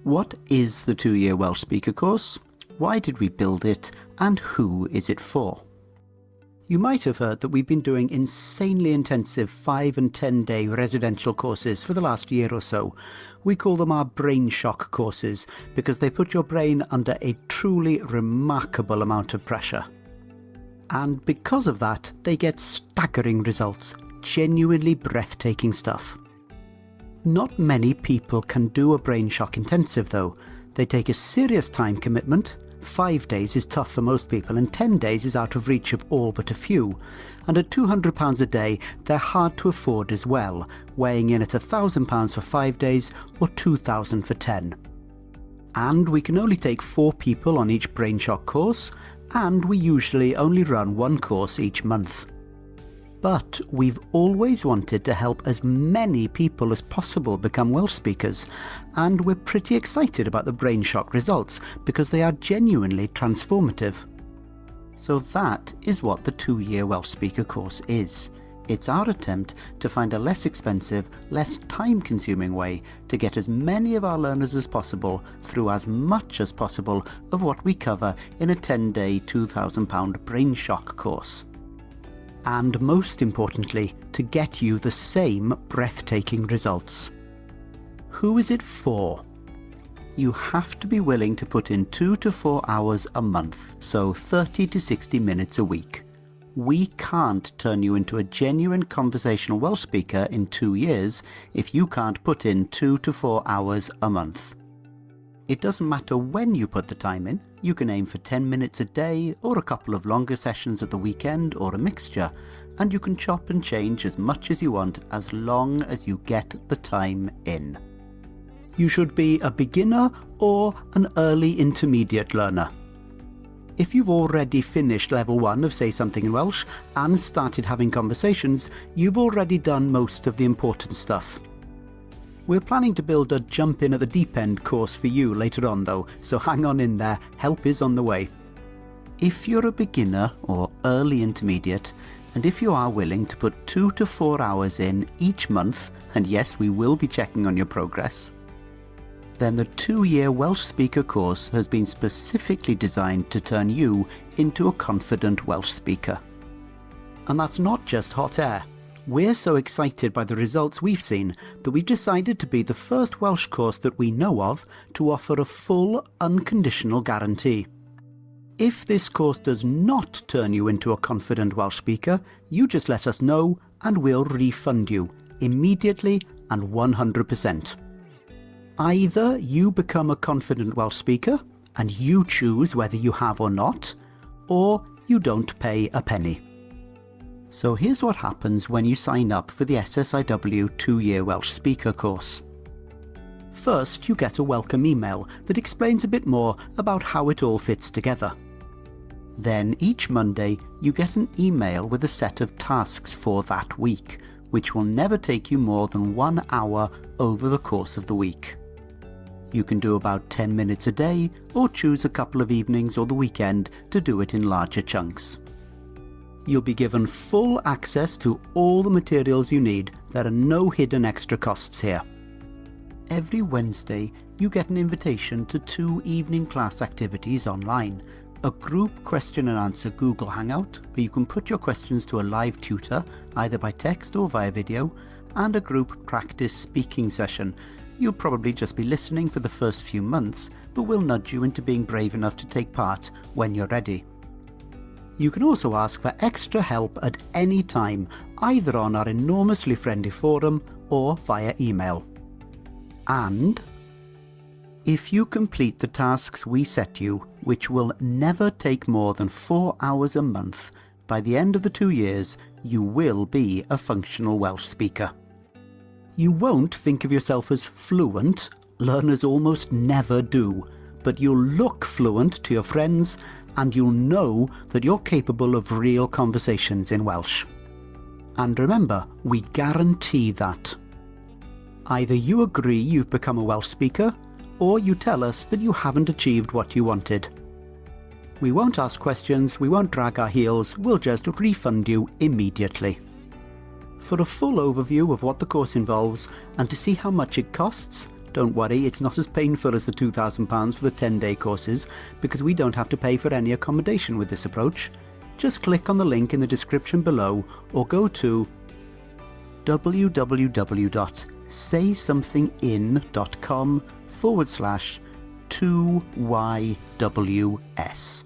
What is the 2-year Welsh Speaker course? Why did we build it? And who is it for? You might have heard that we've been doing insanely intensive 5 and 10 day residential courses for the last year or so. We call them our brain shock courses because they put your brain under a truly remarkable amount of pressure. And because of that, they get staggering results, genuinely breathtaking stuff. Not many people can do a brain shock intensive though. They take a serious time commitment. 5 days is tough for most people and 10 days is out of reach of all but a few. And at £200 a day, they're hard to afford as well, weighing in at £1,000 for 5 days or £2,000 for 10. And we can only take 4 people on each brain shock course, and we usually only run 1 course each month. But we've always wanted to help as many people as possible become Welsh speakers, and we're pretty excited about the brain shock results because they are genuinely transformative. So that is what the 2-year Welsh Speaker course is. It's our attempt to find a less expensive, less time-consuming way to get as many of our learners as possible through as much as possible of what we cover in a 10-day £2,000 brain shock course. And most importantly, to get you the same breathtaking results. Who is it for? You have to be willing to put in 2 to 4 hours a month, so 30 to 60 minutes a week. We can't turn you into a genuine conversational Welsh speaker in 2 years if you can't put in 2 to 4 hours a month. It doesn't matter when you put the time in. You can aim for 10 minutes a day or a couple of longer sessions at the weekend or a mixture, and you can chop and change as much as you want as long as you get the time in. You should be a beginner or an early intermediate learner. If you've already finished level 1 of Say Something in Welsh and started having conversations, you've already done most of the important stuff. We're planning to build a jump in at the deep end course for you later on though, so hang on in there, help is on the way. If you're a beginner or early intermediate, and if you are willing to put 2 to 4 hours in each month, and yes, we will be checking on your progress, then the 2-year Welsh Speaker course has been specifically designed to turn you into a confident Welsh speaker. And that's not just hot air. We're so excited by the results we've seen that we've decided to be the first Welsh course that we know of to offer a full, unconditional guarantee. If this course does not turn you into a confident Welsh speaker, you just let us know and we'll refund you, immediately and 100%. Either you become a confident Welsh speaker, and you choose whether you have or not, or you don't pay a penny. So here's what happens when you sign up for the SSiW 2-year Welsh Speaker course. First, you get a welcome email that explains a bit more about how it all fits together. Then each Monday, you get an email with a set of tasks for that week, which will never take you more than 1 hour over the course of the week. You can do about 10 minutes a day, or choose a couple of evenings or the weekend to do it in larger chunks. You'll be given full access to all the materials you need. There are no hidden extra costs here. Every Wednesday, you get an invitation to 2 evening class activities online. A group question and answer Google Hangout, where you can put your questions to a live tutor, either by text or via video, and a group practice speaking session. You'll probably just be listening for the first few months, but we'll nudge you into being brave enough to take part when you're ready. You can also ask for extra help at any time, either on our enormously friendly forum or via email. And if you complete the tasks we set you, which will never take more than 4 hours a month, by the end of the 2 years, you will be a functional Welsh speaker. You won't think of yourself as fluent, learners almost never do, but you'll look fluent to your friends, and you'll know that you're capable of real conversations in Welsh. And remember, we guarantee that. Either you agree you've become a Welsh speaker, or you tell us that you haven't achieved what you wanted. We won't ask questions, we won't drag our heels, we'll just refund you immediately. For a full overview of what the course involves, and to see how much it costs, Don't worry, it's not as painful as the £2,000 for the 10-day courses because we don't have to pay for any accommodation with this approach. Just click on the link in the description below or go to www.saysomethingin.com/2YWS.